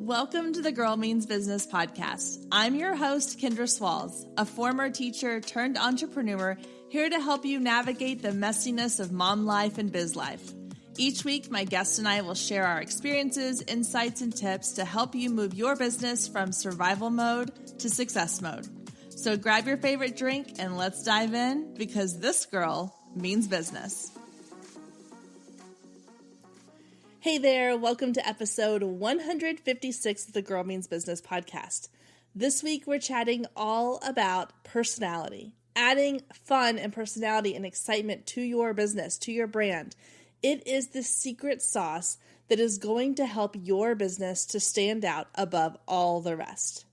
Welcome to the Girl Means Business podcast. I'm your host, Kendra Swalls, a former teacher turned entrepreneur, here to help you navigate the messiness of mom life and biz life. Each week, my guest and I will share our experiences, insights, and tips to help you move your business from survival mode to success mode. So grab your favorite drink and let's dive in, because this girl means business. Hey there, welcome to episode 156 of the Girl Means Business podcast. This week we're chatting all about personality, adding fun and personality and excitement to your business, to your brand. It is the secret sauce that is going to help your business to stand out above all the rest.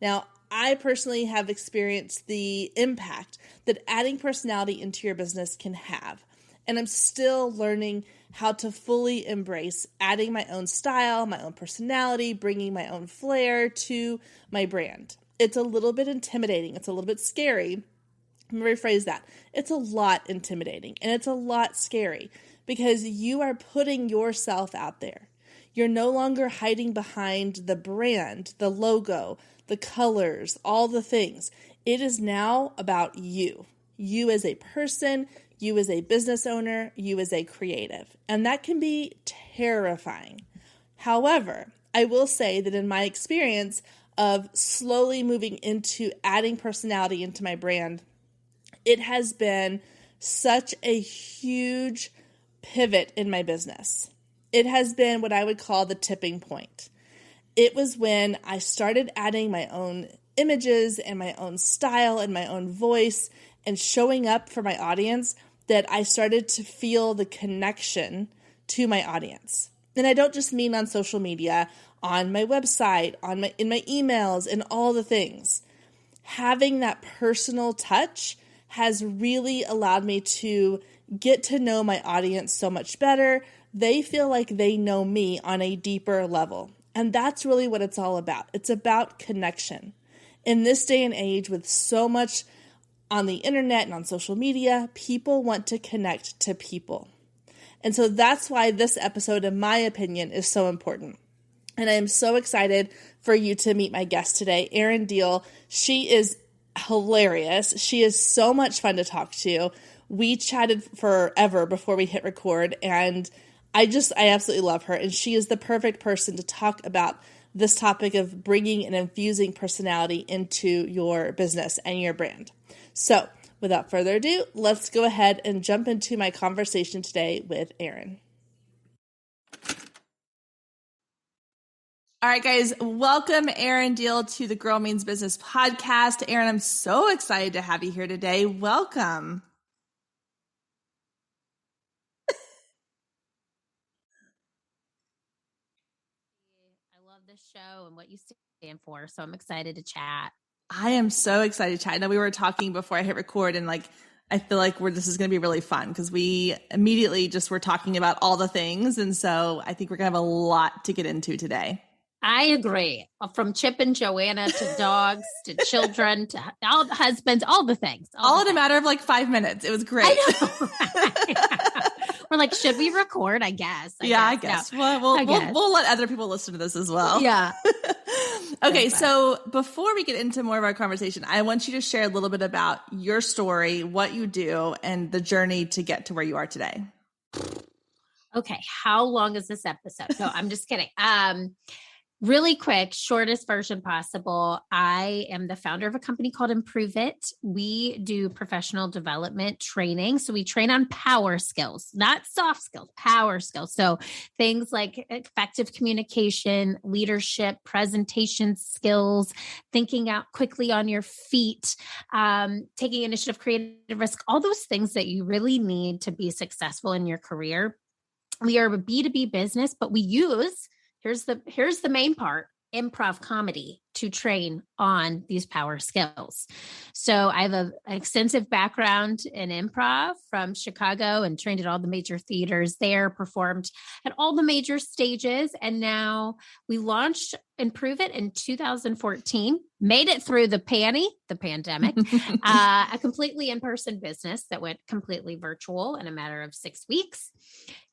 Now, I personally have experienced the impact that adding personality into your business can have, and I'm still learning how to fully embrace adding my own style, my own personality, bringing my own flair to my brand. It's a little bit intimidating. It's a little bit scary. Let me rephrase that. It's a lot intimidating and it's a lot scary because you are putting yourself out there. You're no longer hiding behind the brand, the logo, the colors, all the things. It is now about you. You as a person, you as a business owner, you as a creative. And that can be terrifying. However, I will say that in my experience of slowly moving into adding personality into my brand, it has been such a huge pivot in my business. It has been what I would call the tipping point. It was when I started adding my own images and my own style and my own voice and showing up for my audience that I started to feel the connection to my audience. And I don't just mean on social media, on my website, in my emails, and all the things. Having that personal touch has really allowed me to get to know my audience so much better. They feel like they know me on a deeper level. And that's really what it's all about. It's about connection. In this day and age, with so much on the internet and on social media, people want to connect to people. And so that's why this episode, in my opinion, is so important. And I am so excited for you to meet my guest today, Erin Diehl. She is hilarious. She is so much fun to talk to. We chatted forever before we hit record, and I absolutely love her. And she is the perfect person to talk about this topic of bringing and infusing personality into your business and your brand. So, without further ado, let's go ahead and jump into my conversation today with Erin. All right, guys, welcome Erin Diehl to the Girl Means Business podcast. Erin, I'm so excited to have you here today. Welcome. I love this show and what you stand for, so I'm excited to chat. I am so excited to chat. I know we were talking before I hit record, and I feel like this is going to be really fun because we immediately just were talking about all the things. And so I think we're going to have a lot to get into today. I agree. From Chip and Joanna to dogs to children to all the husbands, all the things. All in a matter of 5 minutes. It was great. I know. We're like, should we record? I guess. I guess. No. Well, we'll let other people listen to this as well. Yeah. Okay, so before we get into more of our conversation, I want you to share a little bit about your story, what you do, and the journey to get to where you are today. Okay, how long is this episode? No, I'm just kidding. Really quick, shortest version possible. I am the founder of a company called Improve It. We do professional development training. So we train on power skills, not soft skills, power skills. So things like effective communication, leadership, presentation skills, thinking out quickly on your feet, taking initiative, creative risk, all those things that you really need to be successful in your career. We are a B2B business, but we use here's the main part, improv comedy to train on these power skills. So I have an extensive background in improv from Chicago and trained at all the major theaters there, performed at all the major stages. And now we launched Improve It in 2014, made it through the pandemic, a completely in-person business that went completely virtual in a matter of 6 weeks.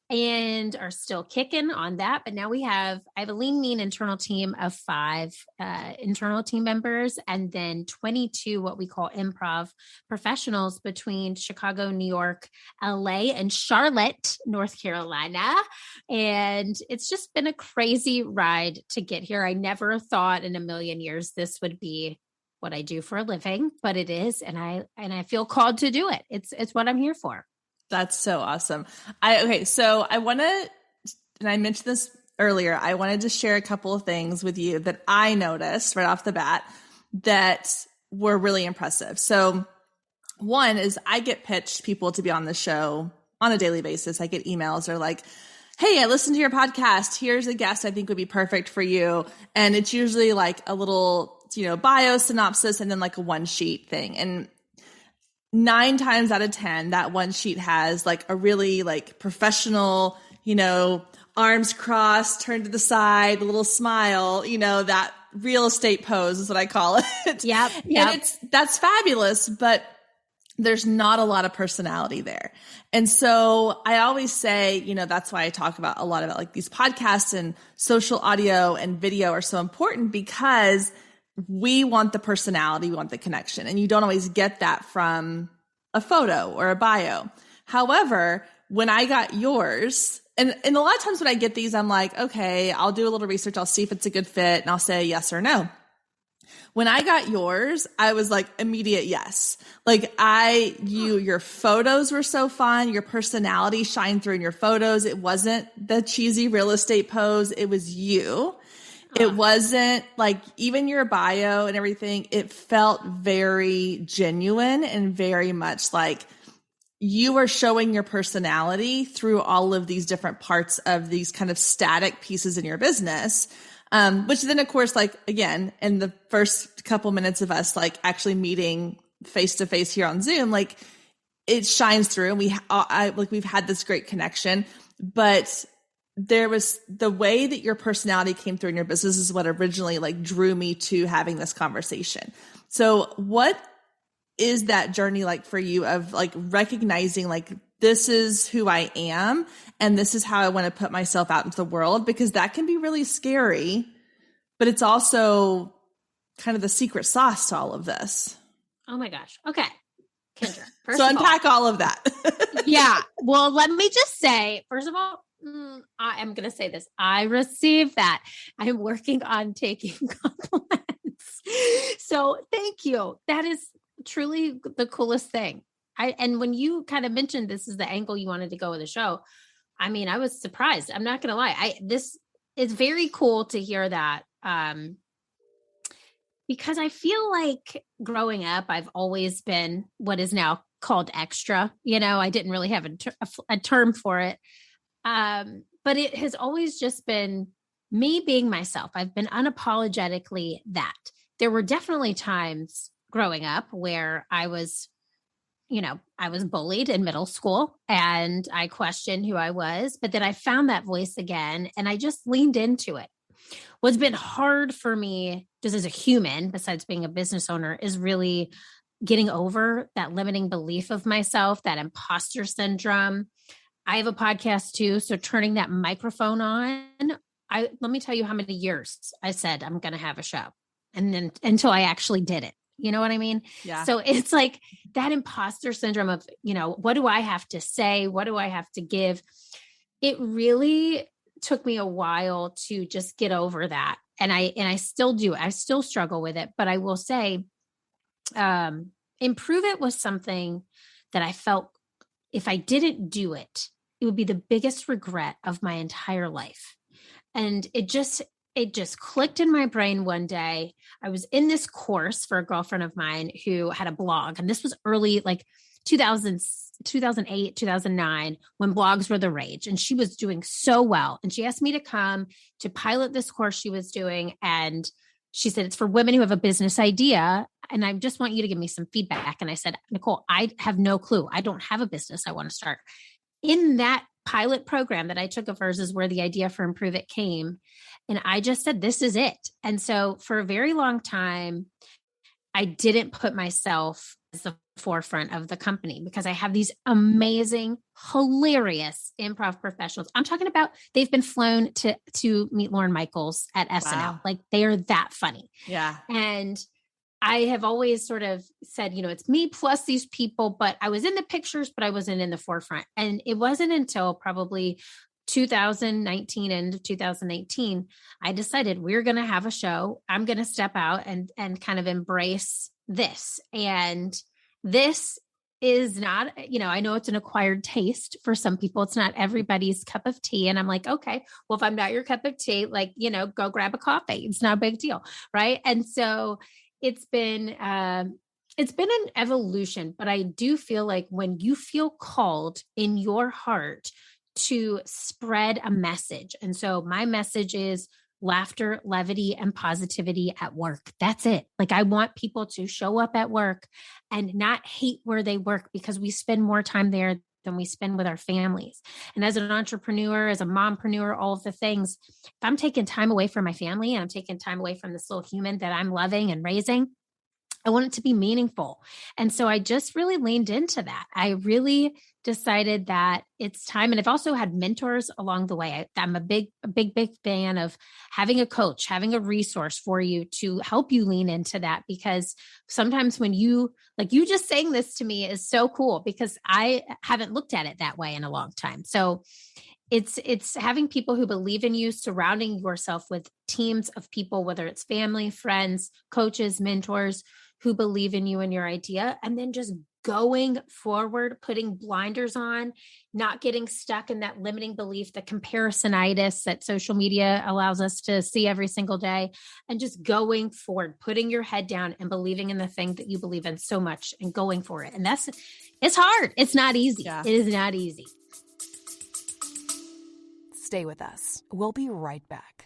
and are still kicking on that. But now I have a lean, mean internal team of 5 internal team members, and then 22 what we call improv professionals between Chicago, New York, LA, and Charlotte, North Carolina. And it's just been a crazy ride to get here. I never thought in a million years this would be what I do for a living, but it is. And I feel called to do it. It's what I'm here for. That's so awesome. So I want to, and I mentioned this earlier, I wanted to share a couple of things with you that I noticed right off the bat that were really impressive. So one is I get pitched people to be on the show on a daily basis. I get emails or like, hey, I listened to your podcast. Here's a guest I think would be perfect for you. And it's usually like a little, bio synopsis and then like a 1-sheet thing. And 9 times out of 10, that 1 sheet has like a really like professional, arms crossed, turned to the side, a little smile, that real estate pose is what I call it. Yep. And that's fabulous, but there's not a lot of personality there. And so I always say, that's why I talk about a lot about like these podcasts and social audio and video are so important, because we want the personality, we want the connection, and you don't always get that from a photo or a bio. However, when I got yours, and a lot of times when I get these, I'm like, okay, I'll do a little research. I'll see if it's a good fit and I'll say yes or no. When I got yours, I was like immediate yes. Like your photos were so fun. Your personality shined through in your photos. It wasn't the cheesy real estate pose. It was you. It wasn't like even your bio and everything. It felt very genuine and very much like you were showing your personality through all of these different parts of these kind of static pieces in your business. Which then of course, like again, in the first couple minutes of us, like actually meeting face to face here on Zoom, like it shines through and we've had this great connection, but there was the way that your personality came through in your business is what originally like drew me to having this conversation. So what is that journey like for you of like recognizing like, this is who I am and this is how I want to put myself out into the world? Because that can be really scary, but it's also kind of the secret sauce to all of this. Oh my gosh. Okay. Kendra. So unpack all of that. Yeah. Well, let me just say, first of all, I am going to say this. I received that. I'm working on taking compliments. So thank you. That is truly the coolest thing. And when you kind of mentioned this is the angle you wanted to go with the show, I mean, I was surprised. I'm not going to lie. This is very cool to hear that. Because I feel like growing up, I've always been what is now called extra. I didn't really have a term for it. But it has always just been me being myself. I've been unapologetically that. There were definitely times growing up where I was bullied in middle school and I questioned who I was, but then I found that voice again and I just leaned into it. What's been hard for me just as a human, besides being a business owner, is really getting over that limiting belief of myself, that imposter syndrome. I have a podcast too. So turning that microphone on, let me tell you how many years I said I'm going to have a show. And then until I actually did it, you know what I mean? Yeah. So it's like that imposter syndrome of, what do I have to say? What do I have to give? It really took me a while to just get over that. And I still do. I still struggle with it, but I will say, Improve It was something that I felt if I didn't do it, it would be the biggest regret of my entire life. And it just clicked in my brain one day. I was in this course for a girlfriend of mine who had a blog, and this was early, like 2008, 2009, when blogs were the rage, and she was doing so well. And she asked me to come to pilot this course she was doing. And she said, it's for women who have a business idea. And I just want you to give me some feedback. And I said, Nicole, I have no clue. I don't have a business I want to start. In that pilot program that I took of hers is where the idea for Improve It came. And I just said, this is it. And so for a very long time, I didn't put myself the forefront of the company because I have these amazing, hilarious improv professionals. I'm talking about they've been flown to meet Lorne Michaels at SNL. Wow. Like they are that funny. Yeah. And I have always sort of said, it's me plus these people, but I was in the pictures, but I wasn't in the forefront. And it wasn't until probably 2019 and 2018, I decided we're going to have a show. I'm going to step out and kind of embrace this. And this is not, I know it's an acquired taste for some people. It's not everybody's cup of tea. And I'm like, okay, well, if I'm not your cup of tea, go grab a coffee. It's not a big deal. Right. And so it's been an evolution, but I do feel like when you feel called in your heart to spread a message. And so my message is laughter, levity, and positivity at work. That's it. Like I want people to show up at work and not hate where they work because we spend more time there than we spend with our families. And as an entrepreneur, as a mompreneur, all of the things, if I'm taking time away from my family and I'm taking time away from this little human that I'm loving and raising, I want it to be meaningful. And so I just really leaned into that. I really decided that it's time. And I've also had mentors along the way. I'm a big fan of having a coach, having a resource for you to help you lean into that. Because sometimes when you just saying this to me is so cool because I haven't looked at it that way in a long time. So it's having people who believe in you, surrounding yourself with teams of people, whether it's family, friends, coaches, mentors who believe in you and your idea, and then just going forward, putting blinders on, not getting stuck in that limiting belief, the comparisonitis that social media allows us to see every single day, and just going forward, putting your head down and believing in the thing that you believe in so much and going for it. And it's hard. It's not easy. Yeah. It is not easy. Stay with us. We'll be right back.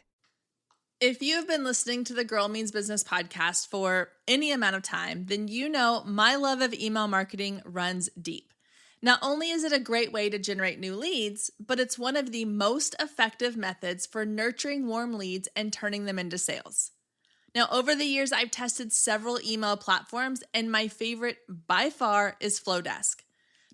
If you have been listening to the Girl Means Business podcast for any amount of time, then you know my love of email marketing runs deep. Not only is it a great way to generate new leads, but it's one of the most effective methods for nurturing warm leads and turning them into sales. Now, over the years, I've tested several email platforms, and my favorite by far is Flowdesk.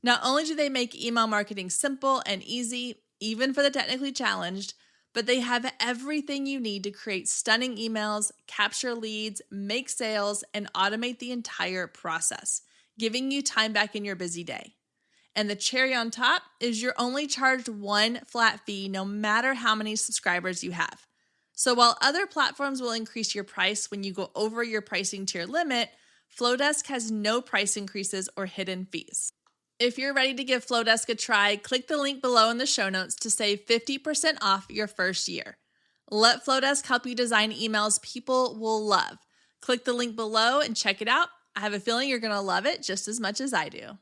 Not only do they make email marketing simple and easy, even for the technically challenged, but they have everything you need to create stunning emails, capture leads, make sales, and automate the entire process, giving you time back in your busy day. And the cherry on top is you're only charged one flat fee no matter how many subscribers you have. So while other platforms will increase your price when you go over your pricing tier limit, Flowdesk has no price increases or hidden fees. If you're ready to give Flowdesk a try, click the link below in the show notes to save 50% off your first year. Let Flowdesk help you design emails people will love. Click the link below and check it out. I have a feeling you're going to love it just as much as I do.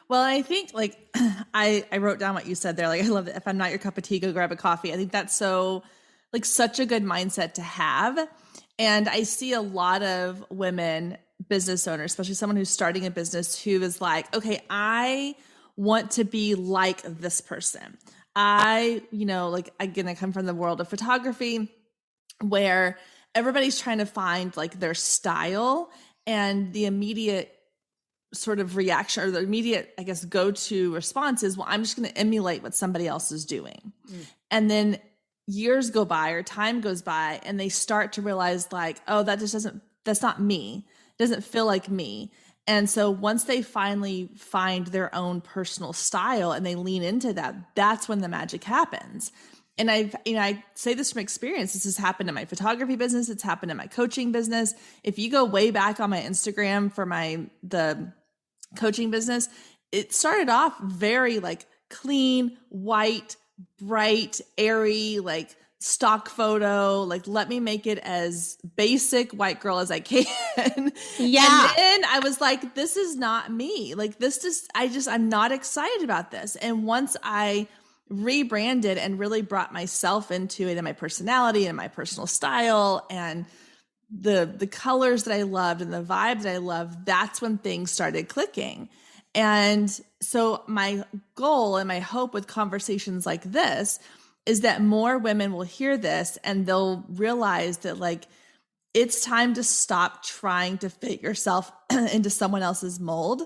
Well, I think I wrote down what you said there. I love that if I'm not your cup of tea, go grab a coffee. I think that's such a good mindset to have. And I see a lot of women business owners, especially someone who's starting a business, who is like, okay, I want to be like this person. I come from the world of photography where everybody's trying to find their style, and the immediate sort of reaction, or the immediate, go-to response is, well, I'm just going to emulate what somebody else is doing. And then years go by or time goes by and they start to realize oh, that's not me. It doesn't feel like me. And so once they finally find their own personal style and they lean into that, that's when the magic happens. And I say this from experience. This has happened in my photography business. It's happened in my coaching business. If you go way back on my Instagram for the coaching business, it started off very clean, white, bright, airy, stock photo, let me make it as basic white girl as I can. Yeah. And then I was like, this is not me. I'm not excited about this. And once I rebranded and really brought myself into it and my personality and my personal style and the colors that I loved and the vibe that I loved, that's when things started clicking. And so my goal and my hope with conversations like this is that more women will hear this and they'll realize that like, it's time to stop trying to fit yourself into someone else's mold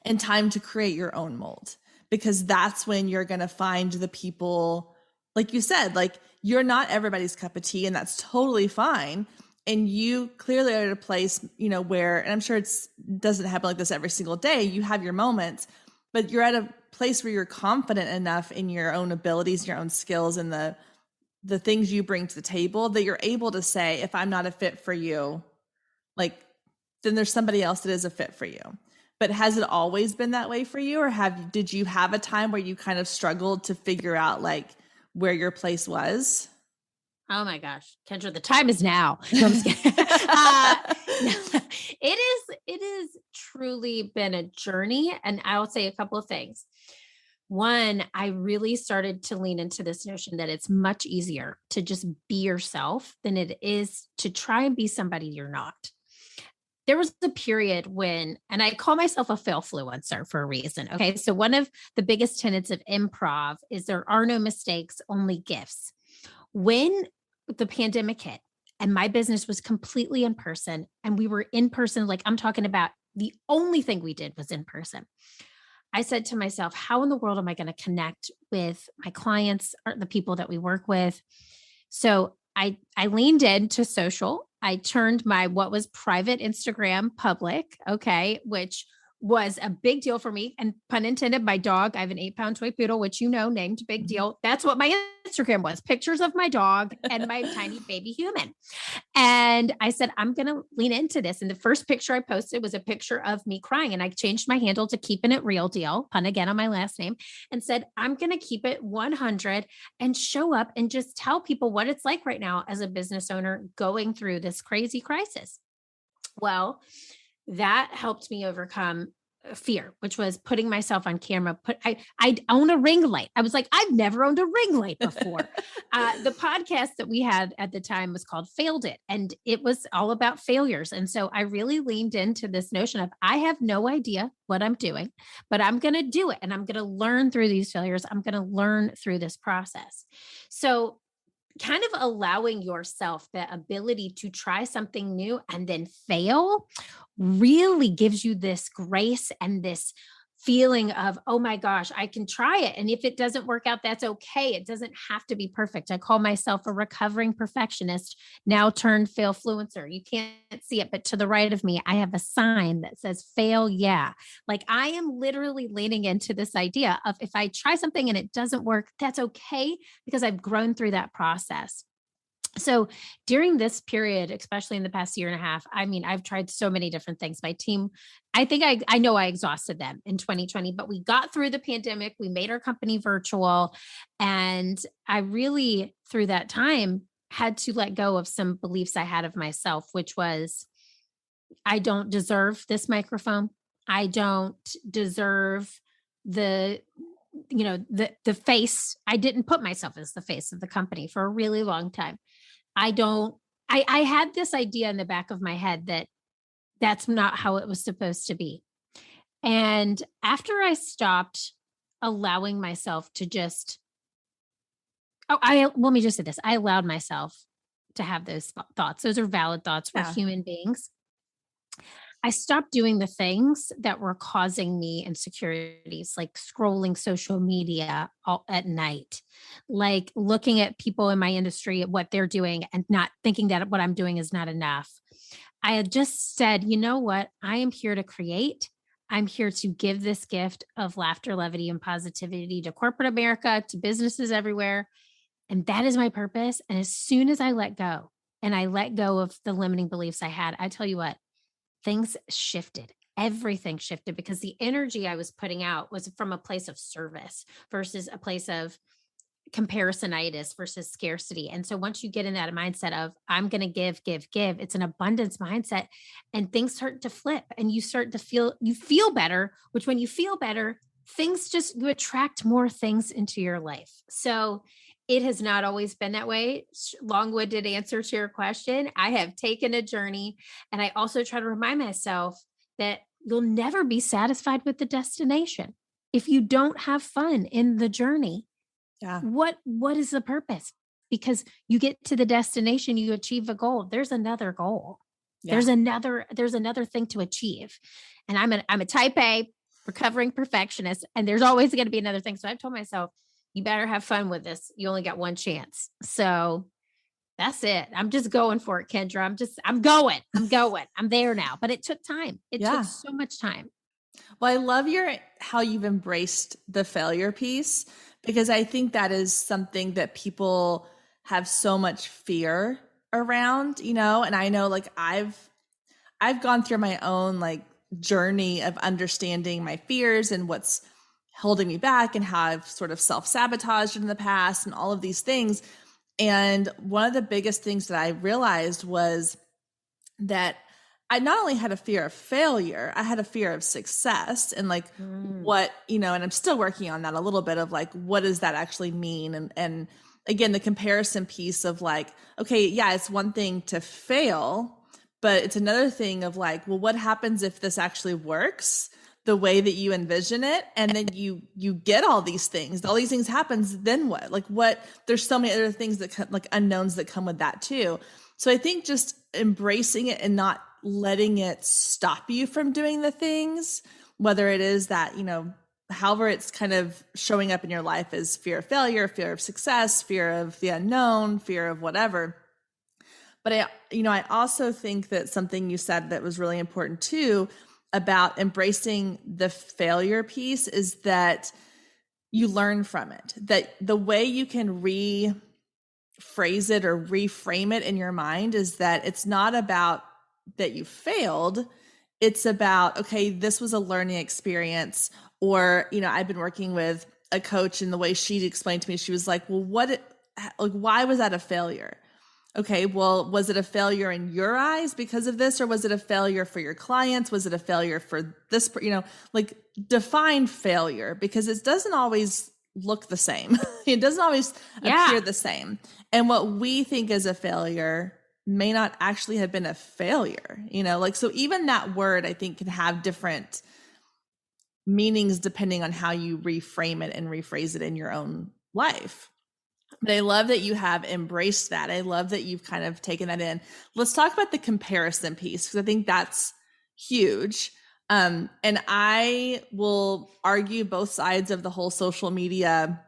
and time to create your own mold, because that's when you're going to find the people, like you said, like you're not everybody's cup of tea, and that's totally fine. And you clearly are at a place, you know, where, and I'm sure it doesn't happen like this every single day. You have your moments, but you're at a place where you're confident enough in your own abilities, your own skills, and the things you bring to the table that you're able to say, if I'm not a fit for you, like, then there's somebody else that is a fit for you. But has it always been that way for you? Or did you have a time where you kind of struggled to figure out like where your place was? Oh my gosh, Kendra, the time is now. No, I'm just kidding. It is truly been a journey. And I'll say a couple of things. One, I really started to lean into this notion that it's much easier to just be yourself than it is to try and be somebody you're not. There was a period when, and I call myself a fail-fluencer for a reason. Okay. So one of the biggest tenets of improv is there are no mistakes, only gifts. When the pandemic hit and my business was completely in person, and we were in person, like I'm talking about the only thing we did was in person. I said to myself, how in the world am I going to connect with my clients or the people that we work with? So I leaned into social. I turned my, what was private Instagram public. Okay. Which was a big deal for me. And pun intended, my dog, I have an 8-pound toy poodle, which, you know, named Big Deal. That's what my Instagram was, pictures of my dog and my tiny baby human. And I said, I'm going to lean into this. And the first picture I posted was a picture of me crying. And I changed my handle to Keeping It Real Deal, pun again on my last name, and said, I'm going to keep it 100 and show up and just tell people what it's like right now as a business owner going through this crazy crisis. Well, that helped me overcome fear, which was putting myself on camera. I own a ring light. I was like, I've never owned a ring light before. The podcast that we had at the time was called Failed It, and it was all about failures. And so I really leaned into this notion of, I have no idea what I'm doing, but I'm going to do it. And I'm going to learn through these failures. I'm going to learn through this process. So kind of allowing yourself the ability to try something new and then fail really gives you this grace and this feeling of, oh my gosh, I can try it. And if it doesn't work out, that's okay. It doesn't have to be perfect. I call myself a recovering perfectionist, now turned fail-fluencer. You can't see it, but to the right of me, I have a sign that says fail. Yeah. Like I am literally leaning into this idea of, if I try something and it doesn't work, that's okay, because I've grown through that process. So during this period, especially in the past year and a half, I mean, I've tried so many different things. My team, I think I know I exhausted them in 2020, but we got through the pandemic. We made our company virtual. And I really, through that time, had to let go of some beliefs I had of myself, which was, I don't deserve this microphone. I don't deserve the face. I didn't put myself as the face of the company for a really long time. I had this idea in the back of my head that that's not how it was supposed to be. And after I stopped allowing myself to just, let me just say this. I allowed myself to have those thoughts. Those are valid thoughts. We're human beings. I stopped doing the things that were causing me insecurities, like scrolling social media all at night, like looking at people in my industry, at what they're doing and not thinking that what I'm doing is not enough. I had just said, you know what? I am here to create. I'm here to give this gift of laughter, levity, and positivity to corporate America, to businesses everywhere. And that is my purpose. And as soon as I let go, and I let go of the limiting beliefs I had, I tell you what, things shifted. Everything shifted, because the energy I was putting out was from a place of service versus a place of comparisonitis versus scarcity. And so once you get in that mindset of, I'm going to give, it's an abundance mindset, and things start to flip, and you start to feel better, which when you feel better, you attract more things into your life. So it has not always been that way. Long-winded answer to your question. I have taken a journey, and I also try to remind myself that you'll never be satisfied with the destination if you don't have fun in the journey. Yeah. What is the purpose? Because you get to the destination, you achieve a goal. There's another goal. Yeah. There's another thing to achieve. And I'm a type A recovering perfectionist, and there's always going to be another thing. So I've told myself, you better have fun with this. You only got one chance. So that's it. I'm just going for it, Kendra. I'm going. I'm there now. But it took time. It took so much time. Well, I love how you've embraced the failure piece, because I think that is something that people have so much fear around, and I know like I've gone through my own like journey of understanding my fears and what's holding me back and how I've sort of self-sabotaged in the past and all of these things. And one of the biggest things that I realized was that I not only had a fear of failure, I had a fear of success and like what, and I'm still working on that a little bit of like, what does that actually mean? And again, the comparison piece of like, okay, yeah, it's one thing to fail, but it's another thing of like, well, what happens if this actually works the way that you envision it? And then you get all these things happens, then what? Like there's so many other things that like unknowns that come with that too. So I think just embracing it and not letting it stop you from doing the things, whether it is that, however it's kind of showing up in your life is fear of failure, fear of success, fear of the unknown, fear of whatever. But I also think that something you said that was really important too about embracing the failure piece is that you learn from it, that the way you can rephrase it or reframe it in your mind is that it's not about that you failed. It's about, okay, this was a learning experience. Or, I've been working with a coach, and the way she explained to me, she was like, well, why was that a failure? Okay, well, was it a failure in your eyes because of this? Or was it a failure for your clients? Was it a failure for this, like define failure, because it doesn't always look the same. It doesn't always appear the same. And what we think is a failure may not actually have been a failure, so even that word I think can have different meanings depending on how you reframe it and rephrase it in your own life. But I love that you have embraced that. I love that you've kind of taken that in. Let's talk about the comparison piece, because I think that's huge. And I will argue both sides of the whole social media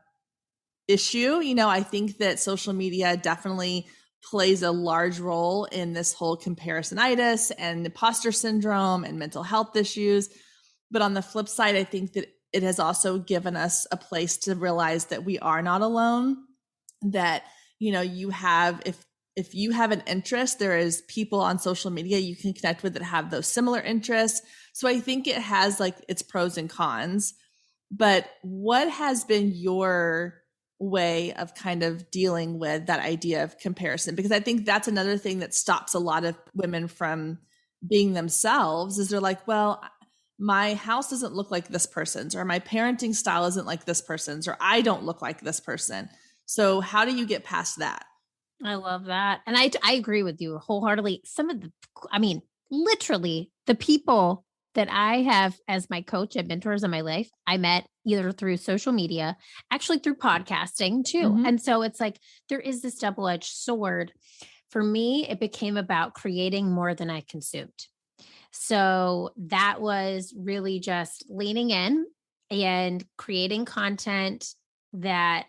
issue. I think that social media definitely plays a large role in this whole comparisonitis and imposter syndrome and mental health issues. But on the flip side, I think that it has also given us a place to realize that we are not alone, that, you have, if you have an interest, there is people on social media you can connect with that have those similar interests. So I think it has like its pros and cons. But what has been your way of kind of dealing with that idea of comparison? Because I think that's another thing that stops a lot of women from being themselves, is they're like, well, my house doesn't look like this person's, or my parenting style isn't like this person's, or I don't look like this person. So how do you get past that? I love that. And I agree with you wholeheartedly. Literally the people that I have as my coach and mentors in my life, I met either through social media, actually through podcasting too. Mm-hmm. And so it's like, there is this double-edged sword. For me, it became about creating more than I consumed. So that was really just leaning in and creating content that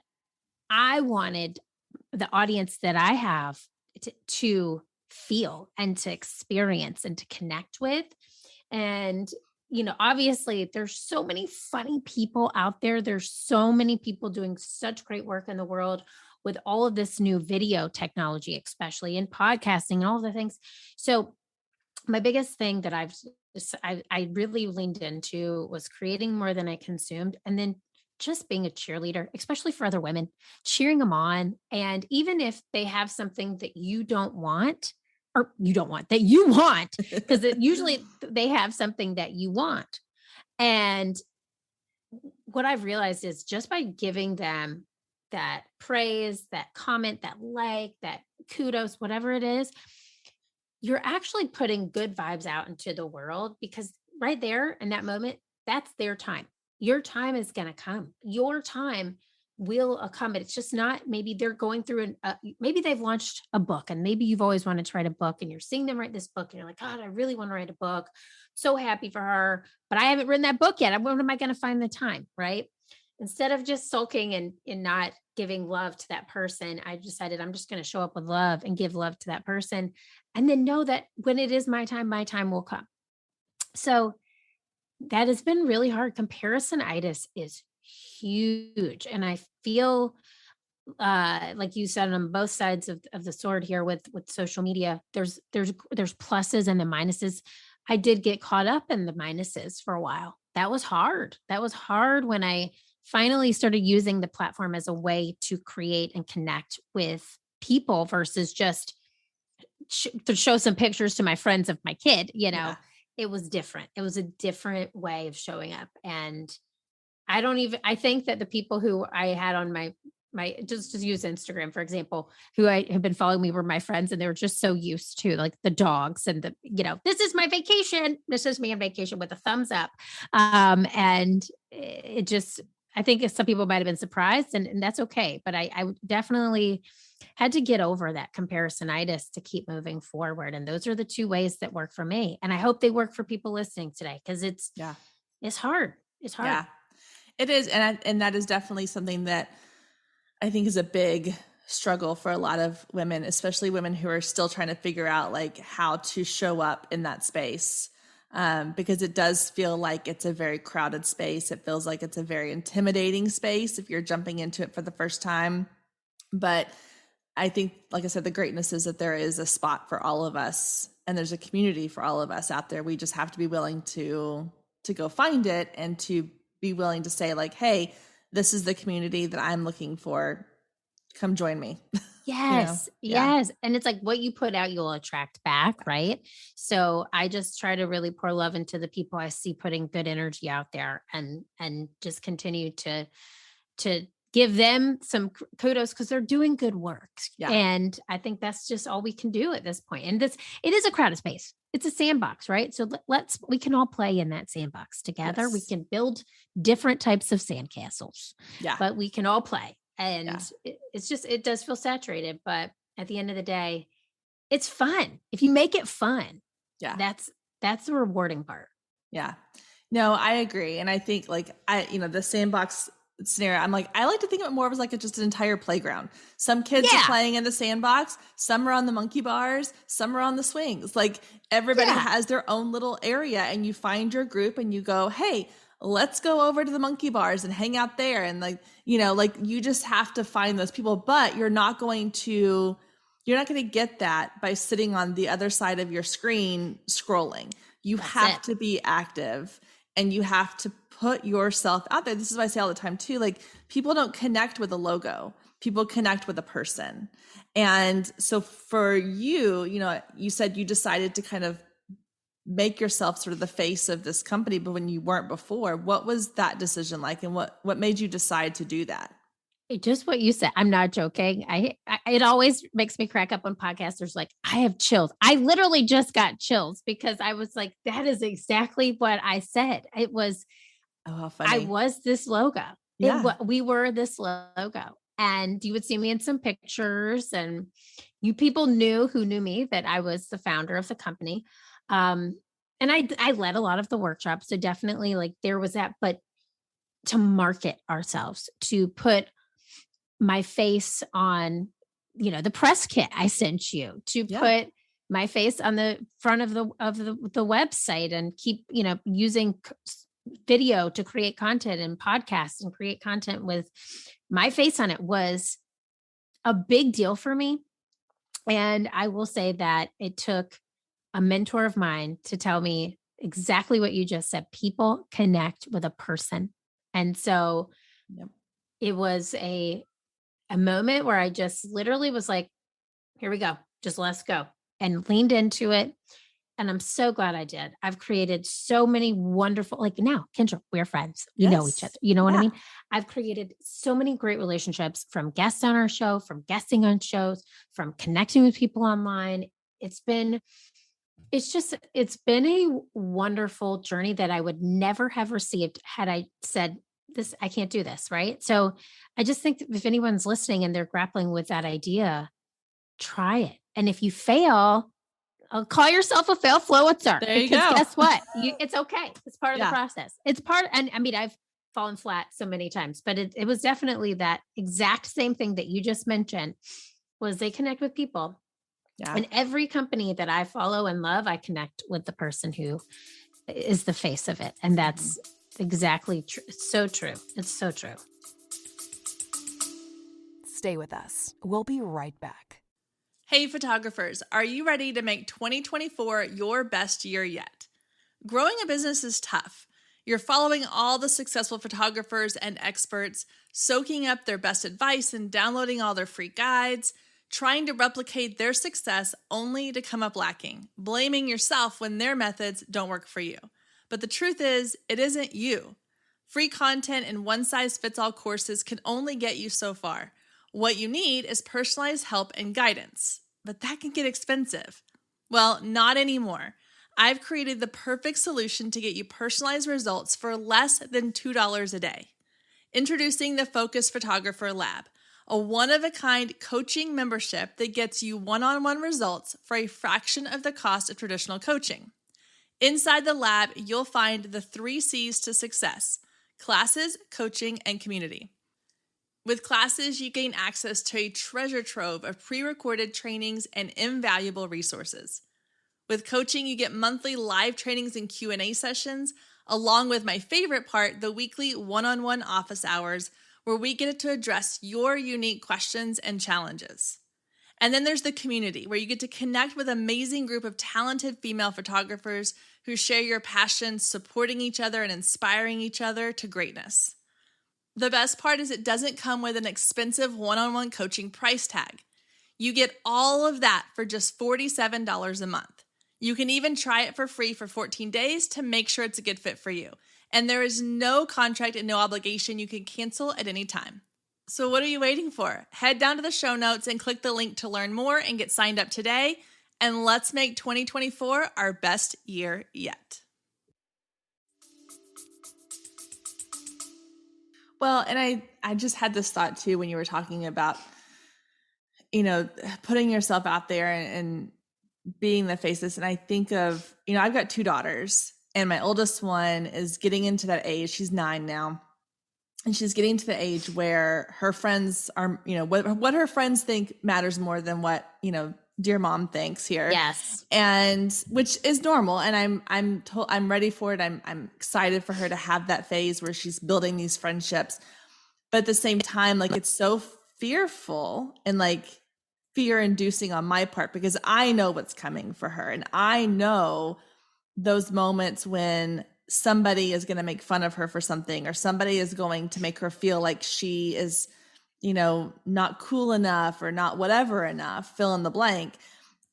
I wanted the audience that I have to feel and to experience and to connect with. And, obviously there's so many funny people out there. There's so many people doing such great work in the world with all of this new video technology, especially in podcasting and all the things. So my biggest thing that I really leaned into was creating more than I consumed, and then just being a cheerleader, especially for other women, cheering them on. And even if they have something that you don't want, or that you want, because usually they have something that you want. And what I've realized is just by giving them that praise, that comment, that like, that kudos, whatever it is, you're actually putting good vibes out into the world, because right there in that moment, that's their time. Your time is going to come. Your time will come, but it's just not, maybe they're going through maybe they've launched a book and maybe you've always wanted to write a book and you're seeing them write this book and you're like, God, I really want to write a book. So happy for her, but I haven't written that book yet. When am I going to find the time? Right. Instead of just sulking and not giving love to that person, I decided I'm just going to show up with love and give love to that person. And then know that when it is my time will come. So that has been really hard. Comparisonitis is huge. And I feel like you said, on both sides of the sword here with social media, there's pluses and the minuses. I did get caught up in the minuses for a while. That was hard. That was hard when I finally started using the platform as a way to create and connect with people versus just to show some pictures to my friends of my kid. It was different. It was a different way of showing up. And I think that the people who I had on my just to use Instagram, for example, who I have been following me were my friends, and they were just so used to like the dogs and this is my vacation. This is me on vacation with a thumbs up. And it just, I think some people might've been surprised and that's okay. But I definitely had to get over that comparisonitis to keep moving forward. And those are the two ways that work for me. And I hope they work for people listening today. Cause it's hard. It's hard. Yeah, it is. And that is definitely something that I think is a big struggle for a lot of women, especially women who are still trying to figure out like how to show up in that space. Because it does feel like it's a very crowded space. It feels like it's a very intimidating space if you're jumping into it for the first time. But I think, like I said, the greatness is that there is a spot for all of us and there's a community for all of us out there. We just have to be willing to go find it and to be willing to say like, hey, this is the community that I'm looking for. Come join me. Yes. Yes. And it's like what you put out, you'll attract back. Right. So I just try to really pour love into the people I see putting good energy out there and just continue to give them some kudos because they're doing good work. Yeah. And I think that's just all we can do at this point. And it is a crowded space. It's a sandbox, right? So we can all play in that sandbox together. Yes. We can build different types of sandcastles, but we can all play. And it does feel saturated, but at the end of the day, it's fun. If you make it fun, that's the rewarding part. Yeah, no, I agree. And I think like the sandbox scenario, I'm like, I like to think of it more of as like just an entire playground. Some kids are playing in the sandbox, some are on the monkey bars, some are on the swings. Like everybody has their own little area and you find your group and you go, hey, let's go over to the monkey bars and hang out there. And like, you just have to find those people, but you're not going to get that by sitting on the other side of your screen scrolling. You have to be active and you have to put yourself out there. This is what I say all the time too. Like people don't connect with a logo. People connect with a person. And so for you, you said you decided to kind of make yourself sort of the face of this company, but when you weren't before, what was that decision like? And what made you decide to do that? Just what you said. I'm not joking. It always makes me crack up when podcasters like, I have chills. I literally just got chills because I was like, that is exactly what I said. It was, how funny. I was this logo. Yeah. We were this logo. And you would see me in some pictures and you people who knew me that I was the founder of the company. And I led a lot of the workshops. So definitely like there was that, but to market ourselves, to put my face on, the press kit I sent you, to put my face on the front of the website and keep, using video to create content and podcasts and create content with my face on it was a big deal for me. And I will say that it took a mentor of mine to tell me exactly what you just said. People connect with a person. And so it was a moment where I just literally was like, here we go, just let's go, and leaned into it. And I'm so glad I did. I've created so many wonderful, like now, Kendra, we're friends. We know each other. You know what I mean? I've created so many great relationships from guests on our show, from guesting on shows, from connecting with people online. It's been a wonderful journey that I would never have received had I said, I can't do this. Right. So I just think that if anyone's listening and they're grappling with that idea, try it. And if you fail, call yourself a fail Flowitzer, There you because go. guess what? It's okay. It's part of the Yeah. process. It's part, and I mean, I've fallen flat so many times, but it was definitely that exact same thing that you just mentioned, was they connect with people. Yeah. And every company that I follow and love, I connect with the person who is the face of it. And that's exactly true. It's so true. It's so true. Stay with us. We'll be right back. Hey, photographers, are you ready to make 2024 your best year yet? Growing a business is tough. You're following all the successful photographers and experts, soaking up their best advice and downloading all their free guides, trying to replicate their success only to come up lacking, blaming yourself when their methods don't work for you. But the truth is, it isn't you. Free content and one-size-fits-all courses can only get you so far. What you need is personalized help and guidance, but that can get expensive. Well, not anymore. I've created the perfect solution to get you personalized results for less than $2 a day. Introducing the Focus Photographer Lab, a one-of-a-kind coaching membership that gets you one-on-one results for a fraction of the cost of traditional coaching. Inside the lab, you'll find the 3 C's to success: classes, coaching, and community. With classes, you gain access to a treasure trove of pre-recorded trainings and invaluable resources. With coaching, you get monthly live trainings and Q&A sessions, along with my favorite part, the weekly one-on-one office hours, where we get to address your unique questions and challenges. And then there's the community, where you get to connect with an amazing group of talented female photographers who share your passion, supporting each other and inspiring each other to greatness. The best part is it doesn't come with an expensive one-on-one coaching price tag. You get all of that for just $47 a month. You can even try it for free for 14 days to make sure it's a good fit for you. And there is no contract and no obligation. You can cancel at any time. So what are you waiting for? Head down to the show notes and click the link to learn more and get signed up today. And let's make 2024 our best year yet. Well, and I just had this thought too when you were talking about, putting yourself out there and being the faces. And I think of, I've got 2 daughters, and my oldest one is getting into that age. She's 9 now. And she's getting to the age where her friends are, what her friends think matters more than what, dear mom thinks here. Yes. And which is normal. And I'm ready for it. I'm excited for her to have that phase where she's building these friendships. But at the same time, like, it's so fearful and like fear inducing on my part, because I know what's coming for her. And I know those moments when somebody is going to make fun of her for something, or somebody is going to make her feel like she is, not cool enough or not whatever enough, fill in the blank.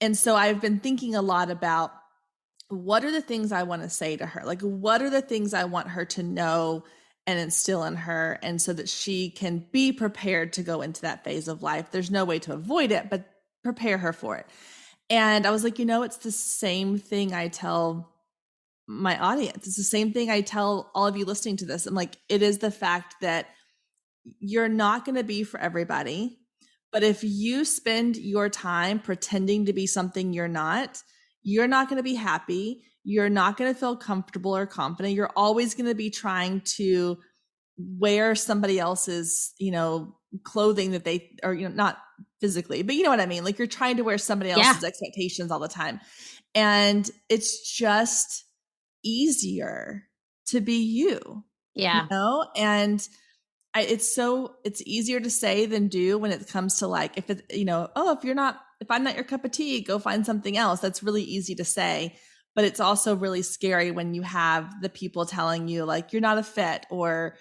And so I've been thinking a lot about, what are the things I want to say to her? Like, what are the things I want her to know and instill in her, and so that she can be prepared to go into that phase of life. There's no way to avoid it, but prepare her for it. And I was like, it's the same thing I tell my audience. It's the same thing I tell all of you listening to this. I'm like, it is the fact that you're not going to be for everybody. But if you spend your time pretending to be something you're not going to be happy. You're not going to feel comfortable or confident. You're always going to be trying to wear somebody else's, clothing that they, or, not physically, but you know what I mean? Like, you're trying to wear somebody else's expectations all the time. And it's just easier to be you. Yeah. And it's easier to say than do when it comes to, like, if it's, if I'm not your cup of tea, go find something else. That's really easy to say, but it's also really scary when you have the people telling you, like, you're not a fit, or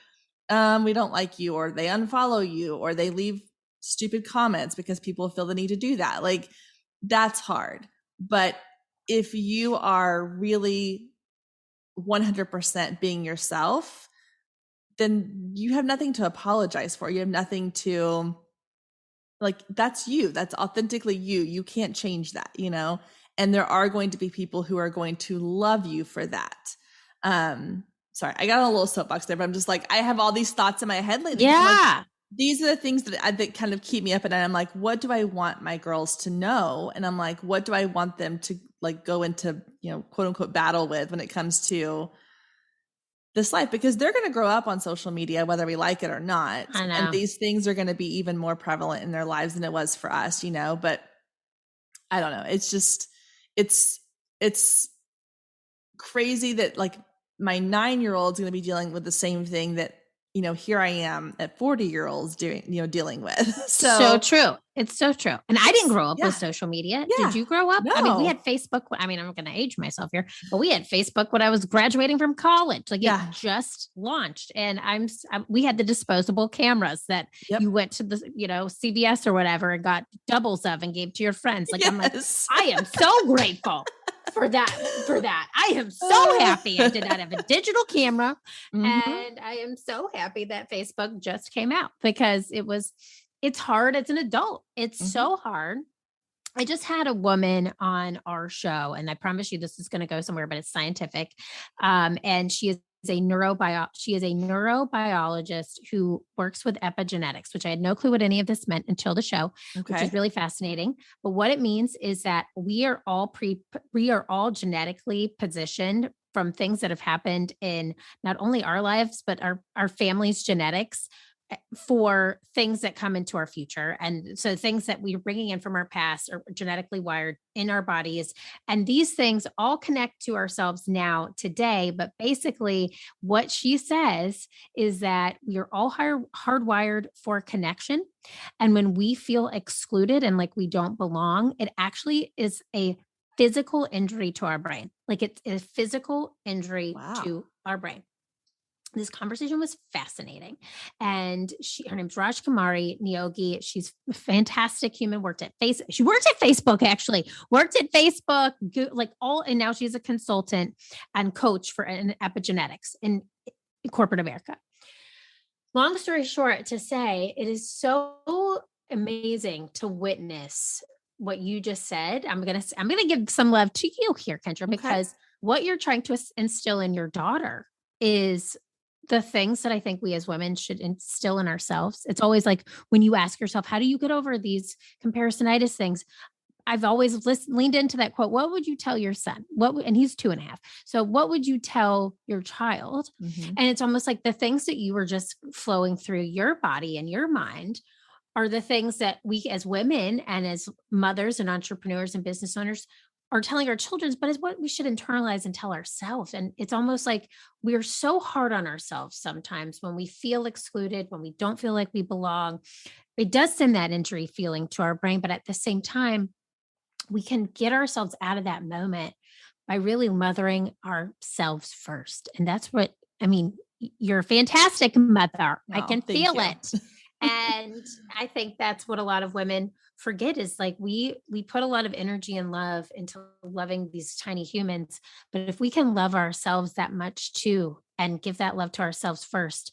we don't like you, or they unfollow you, or they leave stupid comments because people feel the need to do that. Like, that's hard. But if you are really 100% being yourself, then you have nothing to apologize for. You have nothing to, like, that's you. That's authentically you. You can't change that, and there are going to be people who are going to love you for that. sorry, I got on a little soapbox there, but I'm just like, I have all these thoughts in my head lately. Yeah. These are the things that kind of keep me up at night. I'm like, what do I want my girls to know? And I'm like, what do I want them to like go into, quote unquote battle with when it comes to this life? Because they're going to grow up on social media, whether we like it or not. I know. And these things are going to be even more prevalent in their lives than it was for us, but I don't know. It's just, it's crazy that like my 9-year-old is going to be dealing with the same thing that, here I am at 40-year-olds dealing with. So true. It's so true. And I didn't grow up with social media. Yeah. Did you grow up? No. I mean, we had Facebook. I mean, I'm going to age myself here, but we had Facebook when I was graduating from college. Like it just launched, and we had the disposable cameras that you went to the, CVS or whatever and got doubles of and gave to your friends. Like, I'm like, I am so grateful for that. I am so happy I did not have a digital camera. And I am so happy that Facebook just came out, because it's hard as an adult. It's so hard. I just had a woman on our show, and I promise you this is going to go somewhere, but it's scientific. And she is a neurobiologist who works with epigenetics, which I had no clue what any of this meant until the show, which is really fascinating. But what it means is that we are all genetically positioned from things that have happened in not only our lives, but our family's genetics for things that come into our future. And so things that we're bringing in from our past are genetically wired in our bodies. And these things all connect to ourselves now today. But basically what she says is that we are all hardwired for connection. And when we feel excluded and like we don't belong, it actually is a physical injury to our brain. Like it's a physical injury to our brain. This conversation was fascinating. And her name's Raj Kumari Niyogi. She's a fantastic human, she worked at Facebook, actually worked at Facebook, and now she's a consultant and coach for epigenetics in corporate America. Long story short, to say, it is so amazing to witness what you just said. I'm going to give some love to you here, Kendra, because what you're trying to instill in your daughter is the things that I think we as women should instill in ourselves. It's always like when you ask yourself, how do you get over these comparisonitis things? I've always leaned into that quote. What would you tell your son? And he's 2.5. So what would you tell your child? And it's almost like the things that you were just flowing through your body and your mind are the things that we as women and as mothers and entrepreneurs and business owners are telling our children, but it's what we should internalize and tell ourselves. And it's almost like we're so hard on ourselves sometimes when we feel excluded, when we don't feel like we belong. It does send that injury feeling to our brain, but at the same time, we can get ourselves out of that moment by really mothering ourselves first. And that's what, you're a fantastic mother. I can feel it. And I think that's what a lot of women forget is like, we put a lot of energy and love into loving these tiny humans. But if we can love ourselves that much too, and give that love to ourselves first,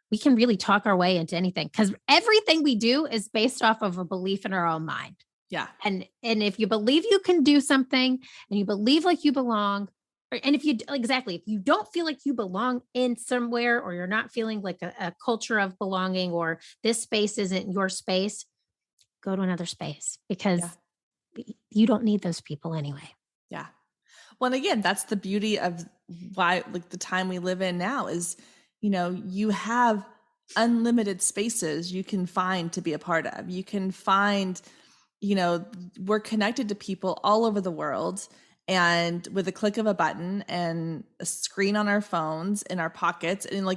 we can really talk our way into anything, because everything we do is based off of a belief in our own mind. Yeah. And if you believe you can do something and you believe like you belong, and if you don't feel like you belong in somewhere, or you're not feeling like a culture of belonging, or this space isn't your space, go to another space, because you don't need those people anyway. Yeah. Well, and again, that's the beauty of why, like, the time we live in now is, you have unlimited spaces you can find to be a part of. You can find, we're connected to people all over the world, and with a click of a button and a screen on our phones in our pockets. And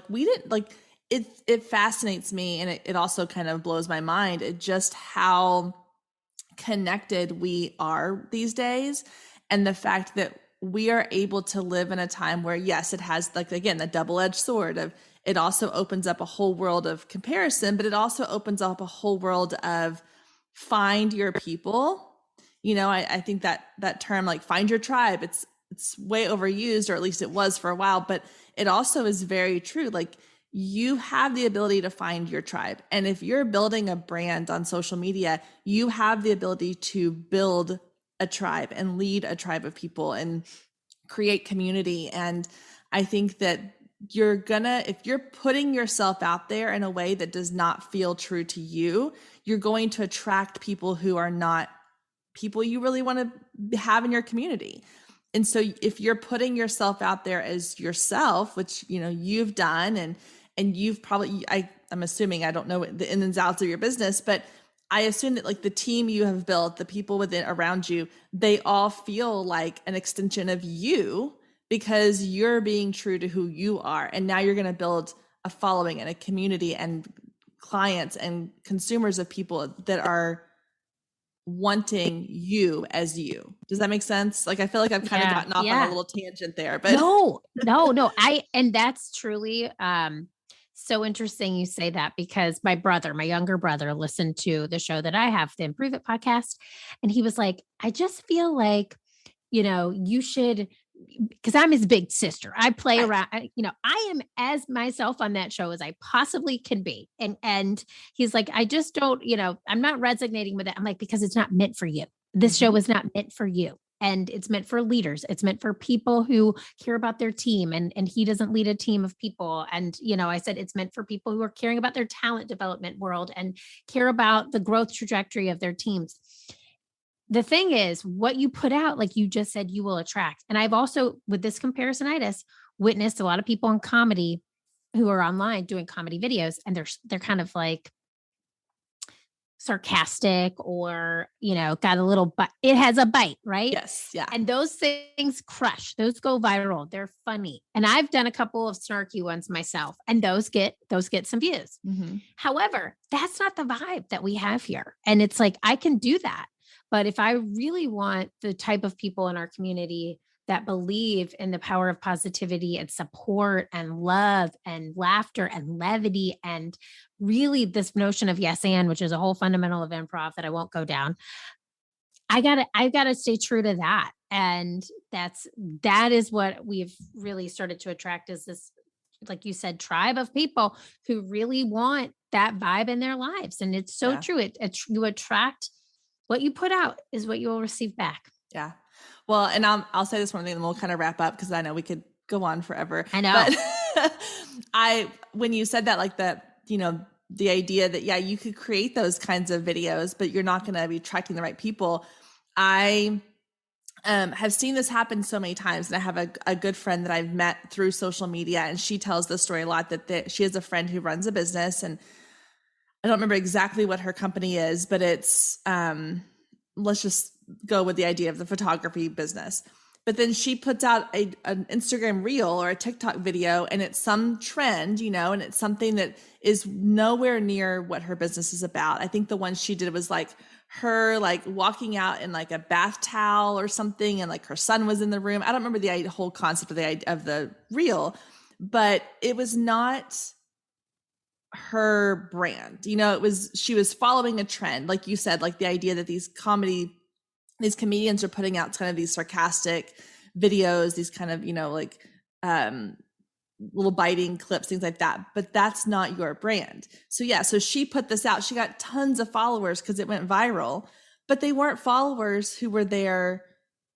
it fascinates me. And it also kind of blows my mind at just how connected we are these days. And the fact that we are able to live in a time where, yes, it has, like, again, the double-edged sword of, it also opens up a whole world of comparison, but it also opens up a whole world of find your people. I think that term, like, find your tribe, it's way overused, or at least it was for a while, but it also is very true. Like, you have the ability to find your tribe. And if you're building a brand on social media, you have the ability to build a tribe and lead a tribe of people and create community. And I think that if you're putting yourself out there in a way that does not feel true to you, you're going to attract people who are not people you really want to have in your community. And so if you're putting yourself out there as yourself, which, you've done, and you've probably, I'm assuming, I don't know the ins and outs of your business, but I assume that like the team you have built, the people around you, they all feel like an extension of you because you're being true to who you are. And now you're going to build a following and a community and clients and consumers of people that are wanting you as you. Does that make sense? Like, I feel like I've kind of gotten off on a little tangent there, but no. And that's truly, so interesting you say that, because my younger brother listened to the show that I have, the Improve It podcast. And he was like, I just feel like, you should, because I'm his big sister. I play around, I am as myself on that show as I possibly can be. And he's like, I just don't, I'm not resonating with it. I'm like, because it's not meant for you. This show is not meant for you. And it's meant for leaders. It's meant for people who care about their team. And he doesn't lead a team of people. And, I said, it's meant for people who are caring about their talent development world and care about the growth trajectory of their teams. The thing is, what you put out, like you just said, you will attract. And I've also, with this comparisonitis, witnessed a lot of people in comedy who are online doing comedy videos, and they're kind of like sarcastic or, got a little bite. It has a bite, right? Yes. Yeah. And those things crush. Those go viral. They're funny. And I've done a couple of snarky ones myself, and those get some views. However, that's not the vibe that we have here. And it's like, I can do that. But if I really want the type of people in our community that believe in the power of positivity and support and love and laughter and levity, and really this notion of yes and, which is a whole fundamental of improv that I won't go down, I've got to stay true to that. And that is what we've really started to attract, is this, like you said, tribe of people who really want that vibe in their lives. And it's so true. You attract what you put out is what you will receive back. Yeah. Well, and I'll say this one thing and we'll kind of wrap up, because I know we could go on forever. I know. But when you said that, like that, the idea that, you could create those kinds of videos, but you're not going to be attracting the right people. I have seen this happen so many times. And I have a good friend that I've met through social media, and she tells this story a lot, that she has a friend who runs a business, and I don't remember exactly what her company is, but it's, let's just go with the idea of the photography business. But then she puts out an Instagram reel or a TikTok video, and it's some trend, and it's something that is nowhere near what her business is about. I think the one she did was like her like walking out in like a bath towel or something, and like her son was in the room. I don't remember the whole concept of the reel, but it was not her brand. She was following a trend, like you said, like the idea that these comedians are putting out kind of these sarcastic videos, these kind of, little biting clips, things like that. But that's not your brand. So she put this out. She got tons of followers because it went viral, but they weren't followers who were there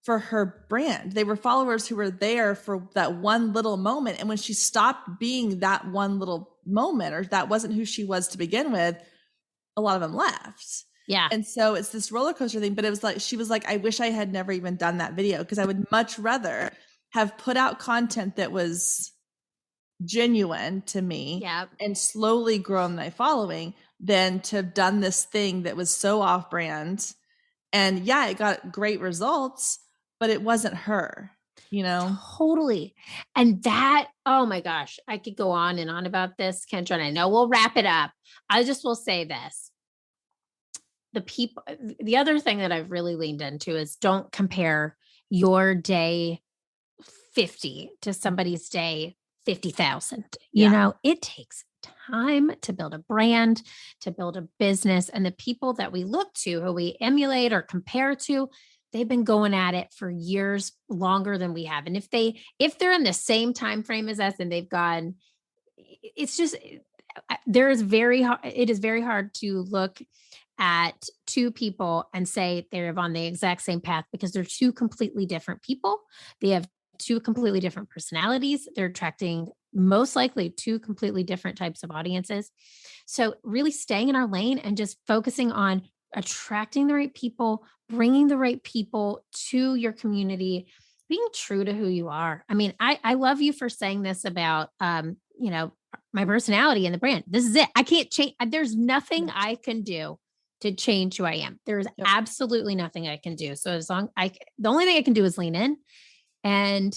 for her brand. They were followers who were there for that one little moment. And when she stopped being that one little moment, or that wasn't who she was to begin with, a lot of them left. Yeah. And so it's this roller coaster thing, but it was like, she was like, I wish I had never even done that video, because I would much rather have put out content that was genuine to me and slowly grown my following than to have done this thing that was so off brand. And it got great results, but it wasn't her, Totally. And that, oh my gosh, I could go on and on about this, Kendra, and I know we'll wrap it up. I just will say this. The other thing that I've really leaned into is don't compare your day 50 to somebody's day 50,000. It takes time to build a brand, to build a business. And the people that we look to, who we emulate or compare to, they've been going at it for years longer than we have. And if they're in the same time frame as us, and they've gone, it's just, it is very hard to look at two people and say they're on the exact same path, because they're two completely different people. They have two completely different personalities. They're attracting most likely two completely different types of audiences. So really staying in our lane and just focusing on attracting the right people, bringing the right people to your community, being true to who you are. I mean, I love you for saying this about, my personality and the brand. This is it. I can't change. There's nothing I can do to change who I am. There's absolutely nothing I can do. So the only thing I can do is lean in. And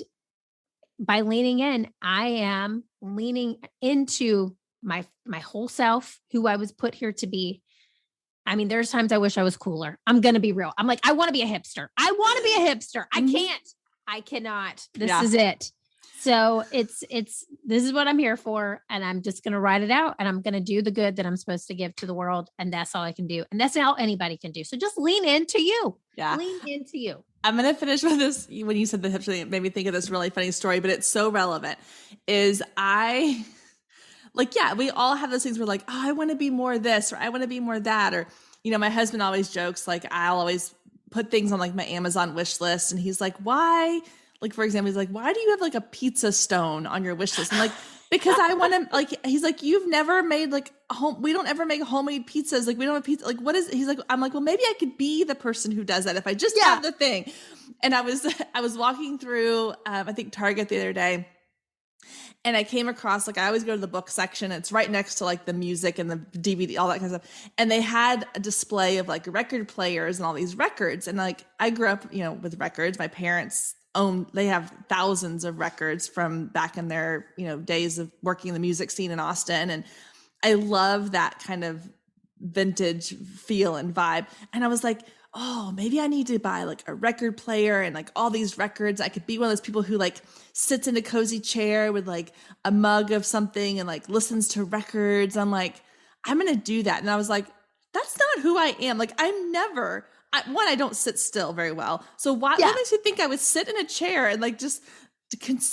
by leaning in, I am leaning into my whole self, who I was put here to be. I mean, there's times I wish I was cooler. I'm going to be real. I'm like, I want to be a hipster. I want to be a hipster. I can't. I cannot. This is it. So this is what I'm here for. And I'm just going to ride it out, and I'm going to do the good that I'm supposed to give to the world. And that's all I can do. And that's all anybody can do. So just lean into you. Yeah. Lean into you. I'm going to finish with this. When you said the hipster thing, it made me think of this really funny story, but it's so relevant. We all have those things where like, oh, I want to be more this, or I want to be more that. Or, my husband always jokes, like I'll always put things on like my Amazon wish list. And he's like, why? Like, for example, he's like, why do you have like a pizza stone on your wish list? I'm like, because I want to, like, he's like, you've never made like we don't ever make homemade pizzas. Like we don't have pizza. Like, what is, he's like, I'm like, well, maybe I could be the person who does that if I just have the thing. And I was walking through, I think Target the other day, and I came across, like, I always go to the book section. It's right next to like the music and the DVD, all that kind of stuff. And they had a display of like record players and all these records. And like, I grew up, with records. My parents they have thousands of records from back in their, days of working in the music scene in Austin. And I love that kind of vintage feel and vibe. And I was like, oh, maybe I need to buy like a record player and like all these records. I could be one of those people who like sits in a cozy chair with like a mug of something and like listens to records. I'm like, I'm going to do that. And I was like, that's not who I am. Like I don't sit still very well. So what makes you think I would sit in a chair and like just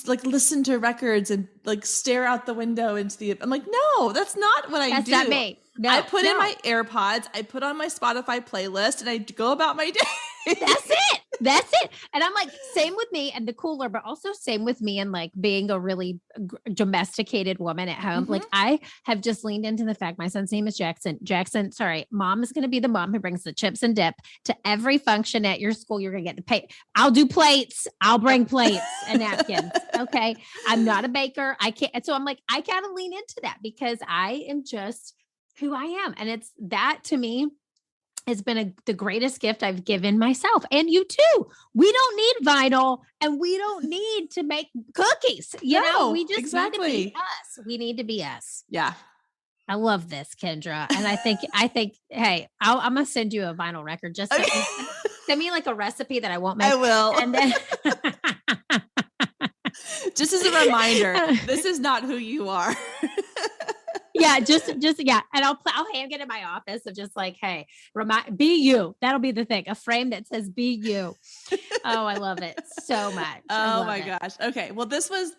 like listen to records and like stare out the window into the, I'm like, no, that's not what I do. That's not me. No, I put in my AirPods, I put on my Spotify playlist, and I go about my day. That's it. And I'm like, same with me and the cooler, but also same with me and like being a really domesticated woman at home. Like I have just leaned into the fact my son's name is Jackson. Sorry. Mom is going to be the mom who brings the chips and dip to every function at your school. You're going to get the pay. I'll do plates. I'll bring plates and napkins. Okay. I'm not a baker. I can't. And so I'm like, I gotta lean into that because I am just who I am. And it's that to me has been the greatest gift I've given myself and you too. We don't need vinyl and we don't need to make cookies. We just need to be us. We need to be us. Yeah. I love this, Kendra. And I think, hey, I'm going to send you a vinyl record. Just send me like a recipe that I won't make. I will. And then just as a reminder, this is not who you are. Yeah, just yeah. And I'll hang it in my office of just like, hey, be you. That'll be the thing. A frame that says be you. Oh, I love it so much. Oh my gosh. Okay. Well, this was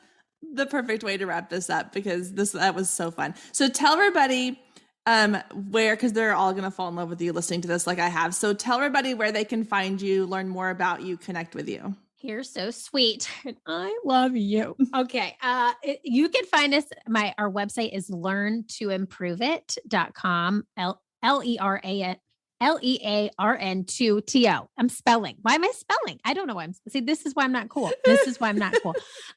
the perfect way to wrap this up because that was so fun. So tell everybody because they're all going to fall in love with you listening to this like I have. So tell everybody where they can find you, learn more about you, connect with you. You're so sweet. And I love you. Okay. You can find us. Our website is learntoimproveit.com. LEARN2TO. I'm spelling. Why am I spelling? I don't know why see, this is why I'm not cool.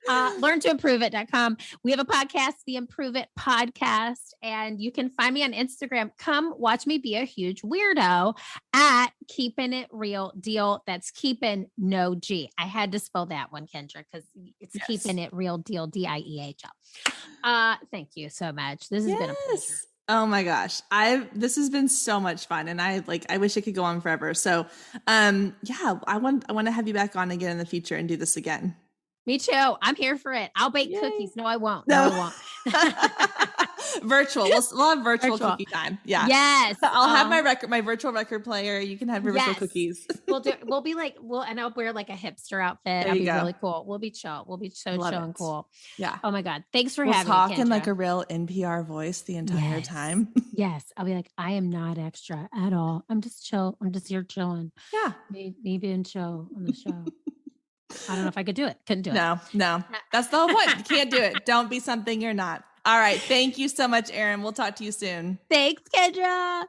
Learntoimproveit.com. We have a podcast, the Improve It podcast, and you can find me on Instagram. Come watch me be a huge weirdo at Keeping It Real Deal. That's keeping no G. I had to spell that one, Kendra, because it's Keeping It Real Deal, DIEHL. Thank you so much. This has been a pleasure. Oh my gosh. This has been so much fun and I wish it could go on forever. So, I want to have you back on again in the future and do this again. Me too. I'm here for it. I'll bake cookies. No, I won't. No, I won't. Virtual. We'll have virtual cookie time. Yeah. Yes. I'll have my virtual record player. You can have your virtual cookies. We'll be like, and I'll wear like a hipster outfit. That'll be really cool. We'll be chill. We'll be so chill and cool. Yeah. Oh my God. Thanks for having me. We'll talk in like a real NPR voice the entire time. Yes. I'll be like, I am not extra at all. I'm just chill. I'm just here chilling. Yeah. Me being chill on the show. I don't know if I could do it. Couldn't do it. No. That's the whole point. You can't do it. Don't be something you're not. All right. Thank you so much, Erin. We'll talk to you soon. Thanks, Kendra.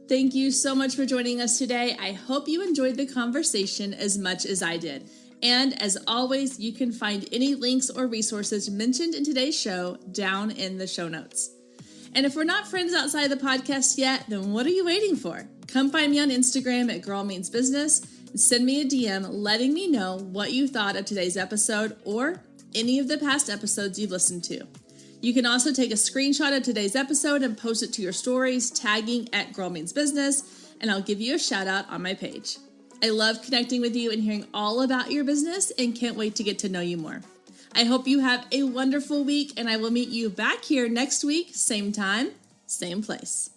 Thank you so much for joining us today. I hope you enjoyed the conversation as much as I did. And as always, you can find any links or resources mentioned in today's show down in the show notes. And if we're not friends outside the podcast yet, then what are you waiting for? Come find me on Instagram at Girl Means Business and send me a DM letting me know what you thought of today's episode or any of the past episodes you've listened to. You can also take a screenshot of today's episode and post it to your stories, tagging at Girl Means Business, and I'll give you a shout out on my page. I love connecting with you and hearing all about your business and can't wait to get to know you more. I hope you have a wonderful week, and I will meet you back here next week, same time, same place.